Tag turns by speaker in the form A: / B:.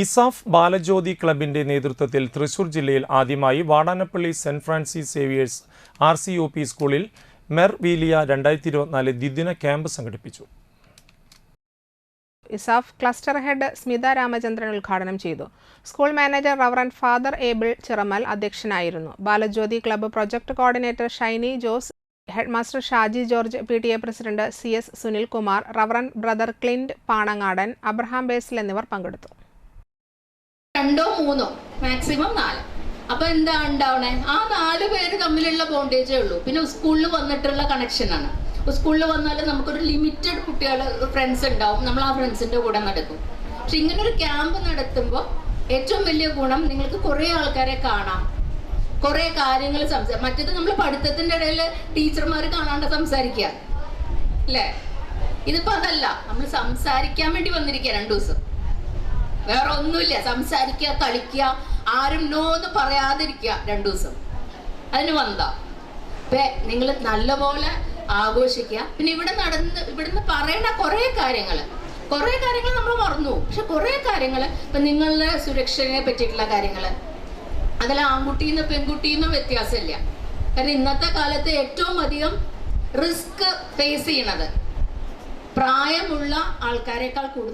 A: ഇസാഫ് ബാലജ്യോതി ക്ലബിന്റെ നേതൃത്വത്തിൽ തൃശൂർ ജില്ലയിൽ ആദ്യമായി Vadanappally saint Francis Xavier's RCOP സ്കൂളിൽ മെർവീലിയ 2024 ദ്വിദിന ക്യാമ്പ് സംഘടിപ്പിച്ചു.
B: ഇസാഫ് ക്ലസ്റ്റർ ഹെഡ് സ്മിത രാമചന്ദ്രൻ ഉദ്ഘാടനം ചെയ്തു. School manager reverend father Abel Chiramel അധ്യക്ഷനായിരുന്നു. Balajyothi club project coordinator Shiny Jose, headmaster Shaji George, PTA president CS Sunilkumar, reverend brother Clint Panangadan, Abraham Basil എന്നിവർ പങ്കെടുത്തു.
C: 2 3 മാക്സിമം 4. അപ്പൊ എന്താ ഉണ്ടാവണേ? ആ 4 പേര് തമ്മിലുള്ള ബോണ്ടേജേ ഉള്ളൂ. പിന്നെ സ്കൂളിൽ വന്നിട്ടുള്ള കണക്ഷനാണ്. സ്കൂളിൽ വന്നാൽ നമുക്കൊരു ലിമിറ്റഡ് കുട്ടികൾ ഫ്രണ്ട്സ് ഉണ്ടാവും. നമ്മൾ ആ ഫ്രണ്ട്സിന്റെ കൂടെ നടക്കും. പക്ഷെ ഇങ്ങനെ ഒരു ക്യാമ്പ് നടത്തുമ്പോൾ ഏറ്റവും വലിയ ഗുണം നിങ്ങൾക്ക് കുറേ ആൾക്കാരെ കാണാം, കുറേ കാര്യങ്ങൾ മറ്റേത് നമ്മൾ പഠിത്തത്തിന്റെ ഇടയിൽ ടീച്ചർമാർ കാണാണ്ട് സംസാരിക്കുക അല്ലേ? ഇതിപ്പോ അതല്ല, നമ്മൾ സംസാരിക്കാൻ വേണ്ടി വന്നിരിക്കുക 2 ദിവസം. വേറെ ഒന്നുമില്ല, സംസാരിക്കുക, കളിക്കുക, ആരും നോന്ന് പറയാതിരിക്കുക 2 ദിവസം. അതിന് വന്നതാ. നിങ്ങൾ നല്ലപോലെ ആഘോഷിക്കുക. പിന്നെ ഇവിടുന്ന് പറയണ കുറേ കാര്യങ്ങൾ നമ്മൾ മറന്നു. പക്ഷെ കുറേ കാര്യങ്ങൾ ഇപ്പൊ നിങ്ങളുടെ സുരക്ഷയെ പറ്റിയിട്ടുള്ള കാര്യങ്ങൾ, അതിൽ ആൺകുട്ടിന്ന് പെൺകുട്ടിന്ന് വ്യത്യാസമില്ല. കാരണം ഇന്നത്തെ കാലത്ത് ഏറ്റവും അധികം റിസ്ക് ഫേസ് ചെയ്യണത് പ്രായമുള്ള ആൾക്കാരെക്കാൾ കൂടുതൽ